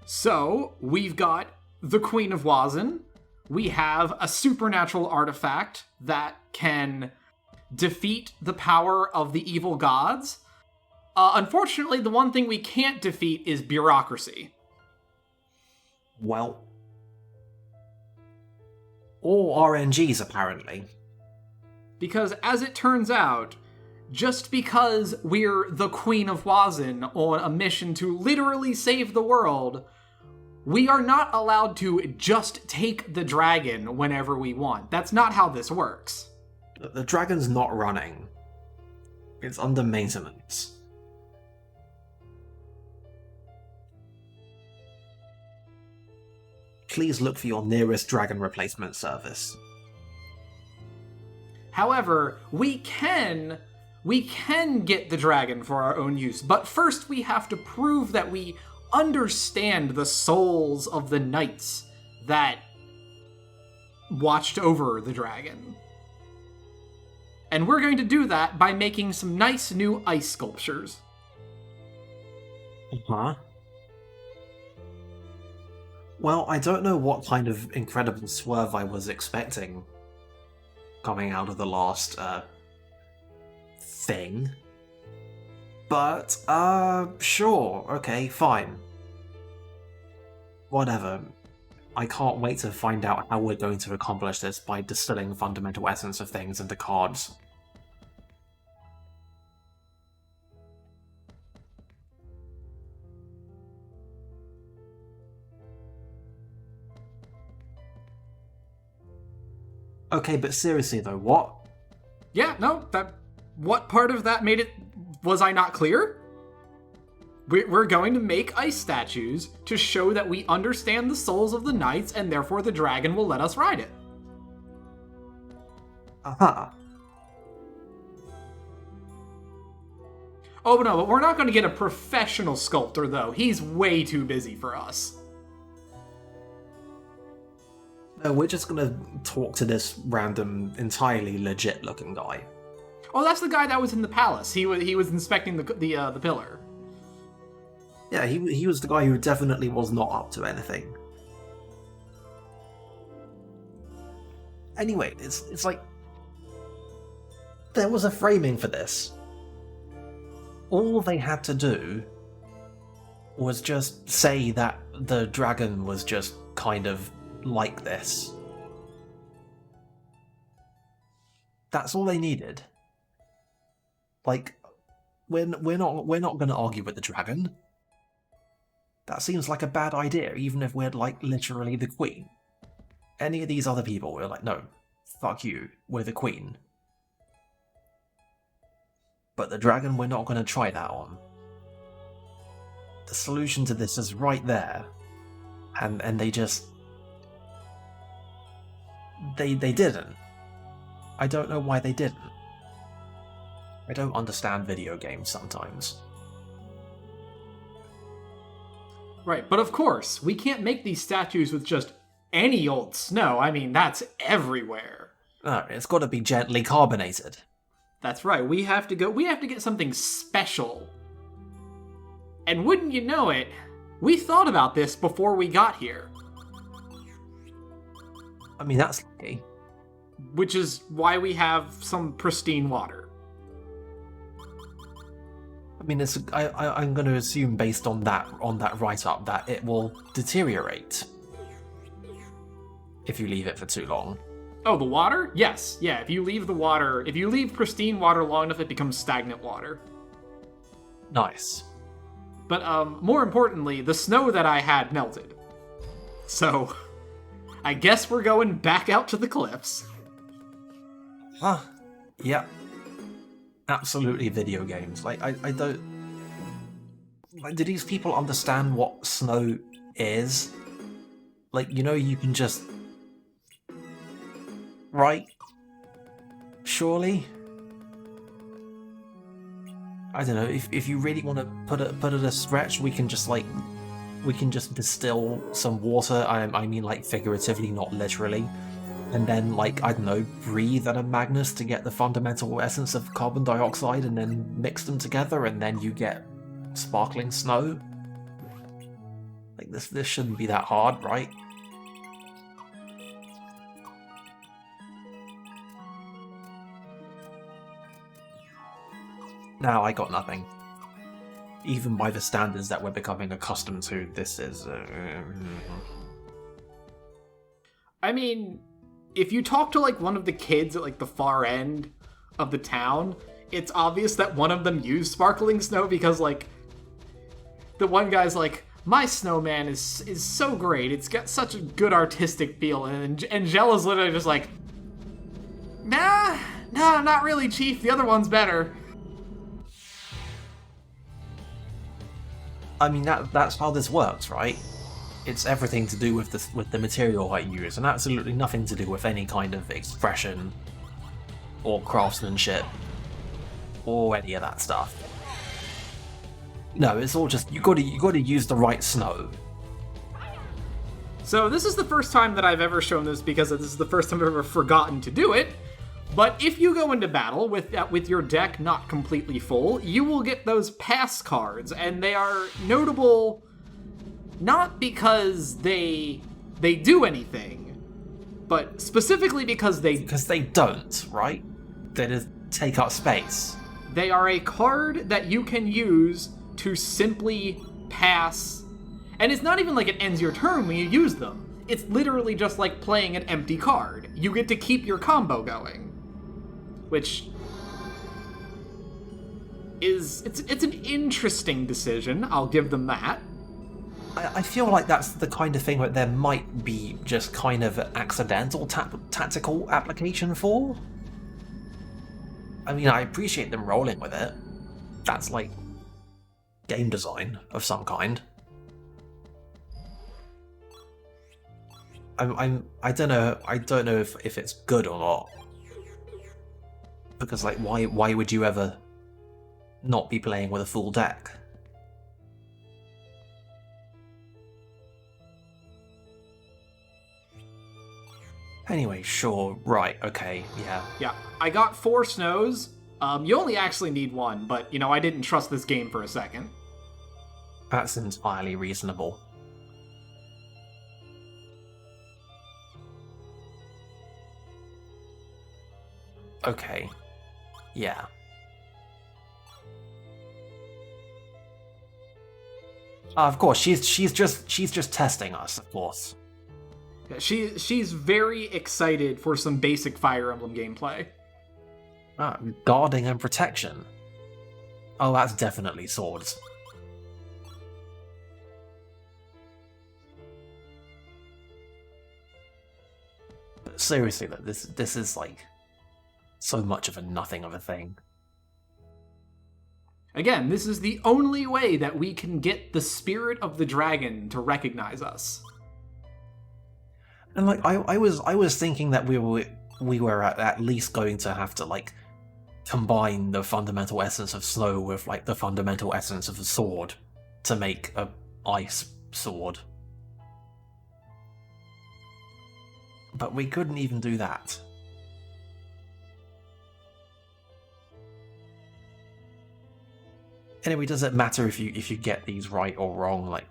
So, we've got the Queen of Wazin. We have a supernatural artifact that can defeat the power of the evil gods. Unfortunately, the one thing we can't defeat is bureaucracy. Well, all RNGs, apparently. Because, as it turns out, just because we're the Queen of Wazin on a mission to literally save the world, we are not allowed to just take the dragon whenever we want. That's not how this works. The dragon's not running. It's under maintenance. Please look for your nearest dragon replacement service. However, we can get the dragon for our own use, but first we have to prove that we understand the souls of the knights that watched over the dragon. And we're going to do that by making some nice new ice sculptures. Huh? Well, I don't know what kind of incredible swerve I was expecting coming out of the last, thing. But, sure, okay, fine. Whatever. I can't wait to find out how we're going to accomplish this by distilling the fundamental essence of things into cards. Okay, but seriously though, what? Yeah, no, what part of that made it... Was I not clear? We're going to make ice statues to show that we understand the souls of the knights, and therefore the dragon will let us ride it. Aha. Oh no, but we're not going to get a professional sculptor, though. He's way too busy for us. No, we're just gonna talk to this random, entirely legit-looking guy. Oh, that's the guy that was in the palace. He was inspecting the pillar. Yeah, he was the guy who definitely was not up to anything. Anyway, it's like... There was a framing for this. All they had to do was just say that the dragon was just kind of like this. That's all they needed. Like, we're not going to argue with the dragon. That seems like a bad idea, even if we're like literally the queen. Any of these other people were like, no, fuck you, we're the queen. But the dragon, we're not going to try that on. The solution to this is right there, and they just... They didn't. I don't know why they didn't. I don't understand video games sometimes. Right, but of course, we can't make these statues with just any old snow. I mean, that's everywhere. No, it's got to be gently carbonated. That's right, we have to get something special. And wouldn't you know it, we thought about this before we got here. I mean, that's lucky. Which is why we have some pristine water. I mean, I'm going to assume based on that write-up that it will deteriorate if you leave it for too long. Oh, the water? Yes. Yeah, if you leave pristine water long enough, it becomes stagnant water. Nice. But more importantly, the snow that I had melted. So, I guess we're going back out to the cliffs. Huh. Yep. Absolutely video games. Like, I don't... Like, do these people understand what snow is? Like, you know, you can just... Right? Surely? I don't know, if you really want to put it a stretch, we can just, like... We can just distill some water, I mean, like, figuratively, not literally. And then, like, I don't know, breathe at a Magnus to get the fundamental essence of carbon dioxide and then mix them together and then you get sparkling snow. Like, this shouldn't be that hard, right? Now I got nothing. Even by the standards that we're becoming accustomed to, this is... I mean, if you talk to, like, one of the kids at, like, the far end of the town, it's obvious that one of them used sparkling snow because, like, the one guy's like, my snowman is so great. It's got such a good artistic feel. And Jella's literally just like, nah, not really, Chief. The other one's better. I mean, that's how this works, right? It's everything to do with the material I use, and absolutely nothing to do with any kind of expression or craftsmanship or any of that stuff. No, it's all just you gotta use the right snow. So this is the first time that I've ever shown this because this is the first time I've ever forgotten to do it. But if you go into battle with your deck not completely full, you will get those pass cards, and they are notable not because they do anything, but specifically because they don't, right? They just take up space. They are a card that you can use to simply pass, and it's not even like it ends your turn when you use them. It's literally just like playing an empty card. You get to keep your combo going, which is it's an interesting decision. I'll give them that. I feel like that's the kind of thing that there might be just kind of an accidental tactical application for. I mean, I appreciate them rolling with it. That's like game design of some kind. I don't know if it's good or not. Because like why would you ever not be playing with a full deck? Anyway, sure, right, okay, yeah. Yeah, I got 4 snows. You only actually need 1, but, you know, I didn't trust this game for a second. That's entirely reasonable. Okay. Yeah. Of course, she's just testing us, of course. Yeah, she's very excited for some basic Fire Emblem gameplay. Guarding and protection. Oh, that's definitely swords. But seriously, though, this is like so much of a nothing of a thing. Again, this is the only way that we can get the spirit of the dragon to recognize us. And like I was thinking that we were at least going to have to like combine the fundamental essence of snow with like the fundamental essence of a sword to make a ice sword. But we couldn't even do that. Anyway, does it matter if you get these right or wrong? Like,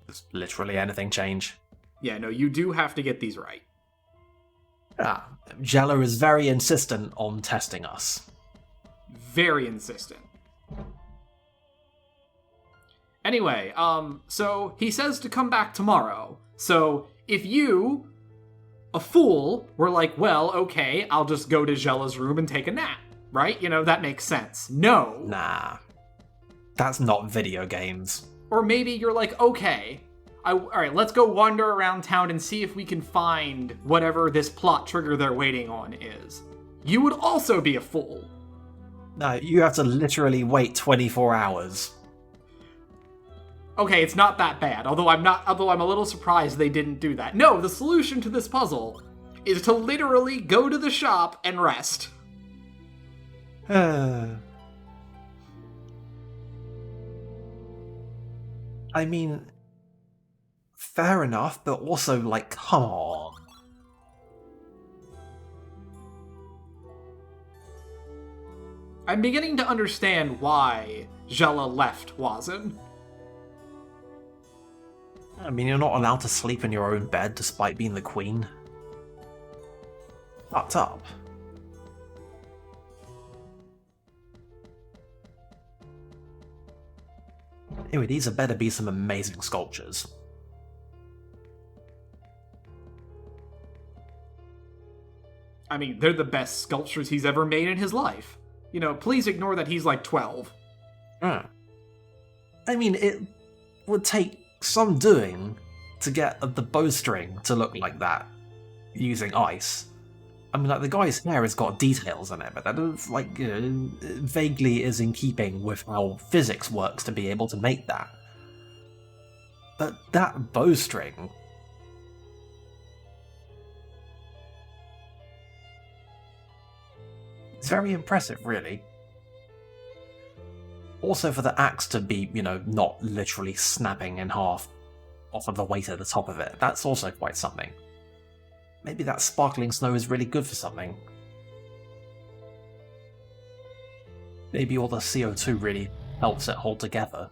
does literally anything change? Yeah, no, you do have to get these right. Jella is very insistent on testing us. Very insistent. Anyway, so he says to come back tomorrow. So if you, a fool, were like, well, okay, I'll just go to Jella's room and take a nap, right? You know, that makes sense. No. Nah. That's not video games. Or maybe you're like, okay, alright, let's go wander around town and see if we can find whatever this plot trigger they're waiting on is. You would also be a fool. No, you have to literally wait 24 hours. Okay, it's not that bad, although I'm a little surprised they didn't do that. No, the solution to this puzzle is to literally go to the shop and rest. I mean, fair enough, but also, like, come on. I'm beginning to understand why Jella left Wazen. I mean, you're not allowed to sleep in your own bed despite being the queen. Fucked up. Anyway, these had better be some amazing sculptures. I mean, they're the best sculptures he's ever made in his life. You know, please ignore that he's like 12. I mean, it would take some doing to get the bowstring to look like that using ice. I mean, like, the guy's hair has got details in it, but that is, like, you know, vaguely is in keeping with how physics works to be able to make that. But that bowstring... it's very impressive, really. Also for the axe to be, you know, not literally snapping in half off of the weight at the top of it. That's also quite something. Maybe that sparkling snow is really good for something. Maybe all the CO2 really helps it hold together.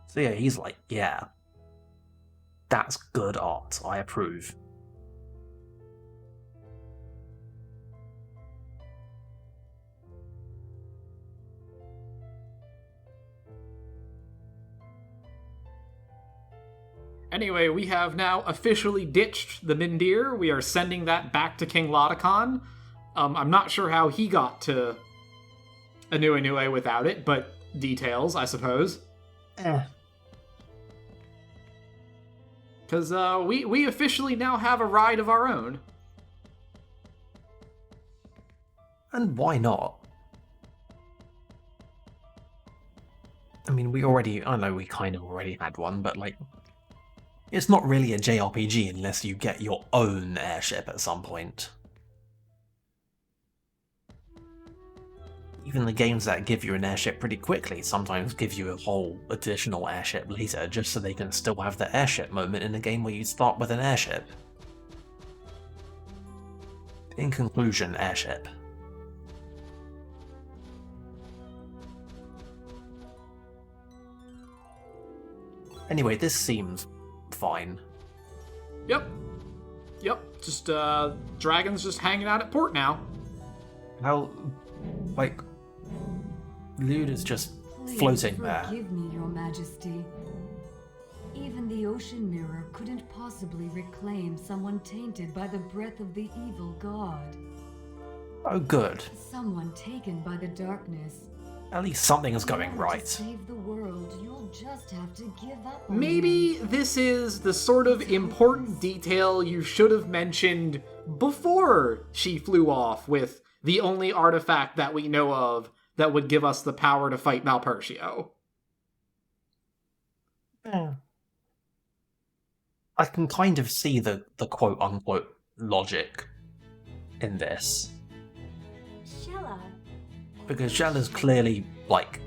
So yeah, he's like, yeah. That's good art, I approve. Anyway, we have now officially ditched the Mindir. We are sending that back to King Lotacon. I'm not sure how he got to Anue without it, but details, I suppose. Because we officially now have a ride of our own. And why not? I mean, I know we kind of already had one, but like, it's not really a JRPG unless you get your own airship at some point. Even the games that give you an airship pretty quickly sometimes give you a whole additional airship later, just so they can still have the airship moment in a game where you start with an airship. In conclusion, airship. Anyway, this seems fine. Yep. Just, Dragon's just hanging out at port now. How, like, Lude is just floating there. Forgive me, Your Majesty. Even the Ocean Mirror couldn't possibly reclaim someone tainted by the breath of the evil god. Oh, good. Someone taken by the darkness. At least something is going To right. save the world, you'll just have to give up on Maybe him. this is the sort of important detail you should have mentioned before she flew off with the only artifact that we know of that would give us the power to fight Malpertio. I can kind of see the quote-unquote logic in this. Shella. Because Shella's clearly, like,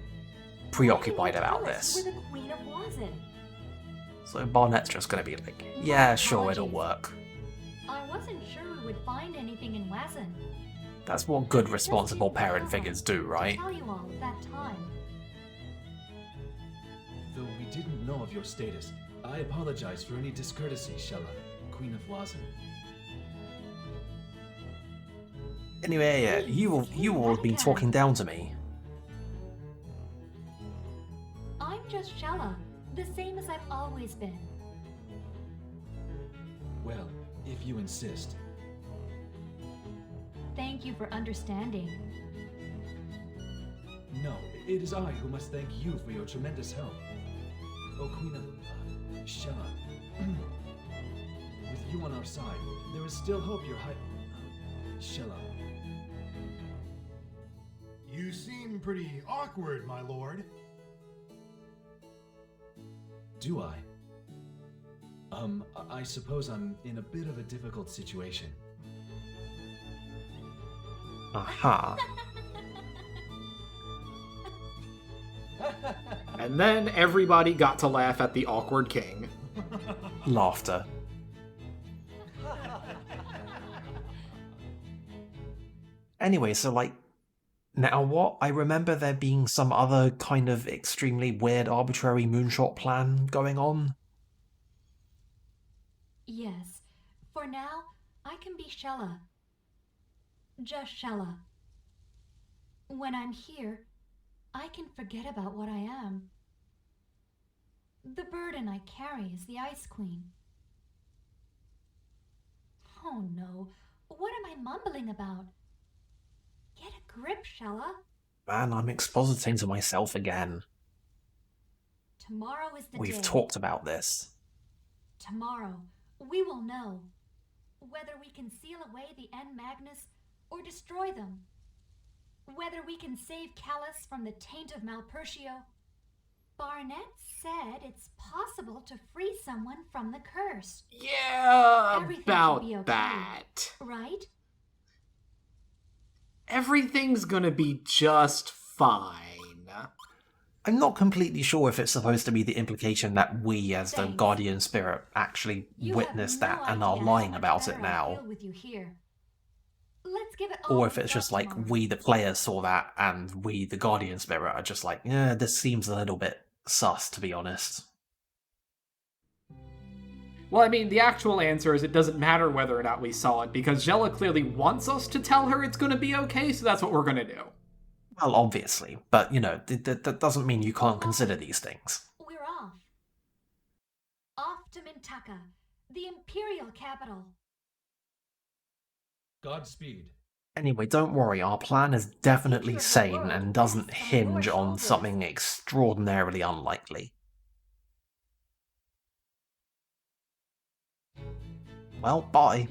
preoccupied about this. We're the Queen of Wazin. So Barnett's just gonna be like, yeah, sure, it'll work. I wasn't sure we would find anything in Wazin. That's what good, responsible parent figures do, I'll right? tell you all at that time. Though we didn't know of your status, I apologize for any discourtesy, Shella, Queen of Wazin. Anyway, yeah, you all have been talking down to me. I'm just Shella, the same as I've always been. Well, if you insist. Thank you for understanding. No, it is I who must thank you for your tremendous help. Oh, Queen of... Shella. With you on our side, there is still hope, Your High... Shella. You seem pretty awkward, my lord. Do I? I suppose I'm in a bit of a difficult situation. Aha. And then everybody got to laugh at the awkward king. Laughter. Anyway, so like, Now what? I remember there being some other kind of extremely weird arbitrary moonshot plan going on. Yes. For now, I can be Shella. Just Shella. When I'm here, I can forget about what I am. The burden I carry is the Ice Queen. Oh no, what am I mumbling about? Get a grip, Shella. Man, I'm expositing to myself again. Tomorrow is the day. We've talked about this. Tomorrow, we will know whether we can seal away the N Magnus or destroy them. Whether we can save Callus from the taint of Malpertio. Barnett said it's possible to free someone from the curse. Yeah, Everything about will be okay. that. Right? Everything's gonna be just fine. I'm not completely sure if it's supposed to be the implication that we, as the Thanks. Guardian Spirit, actually You witnessed have that no and are idea lying how much about it better I now. feel with you here. Let's give it all Or we if it's got just like tomorrow. we, the players, saw that and we, the Guardian Spirit, are just like, yeah, this seems a little bit sus, to be honest. Well, I mean, the actual answer is it doesn't matter whether or not we saw it, because Jella clearly wants us to tell her it's gonna be okay, so that's what we're gonna do. Well, obviously, but, you know, that doesn't mean you can't consider these things. We're off. Off to Mintaka, the Imperial capital. Godspeed. Anyway, don't worry, our plan is definitely Future of the sane world and doesn't rests on hinge your on shoulders. something extraordinarily unlikely. Well, bye.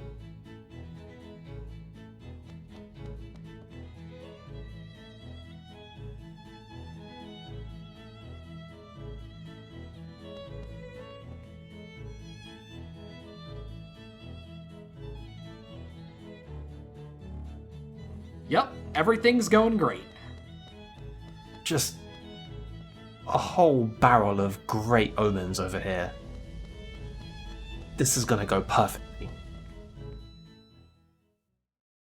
Yep, everything's going great. Just a whole barrel of great omens over here. This is gonna go perfectly.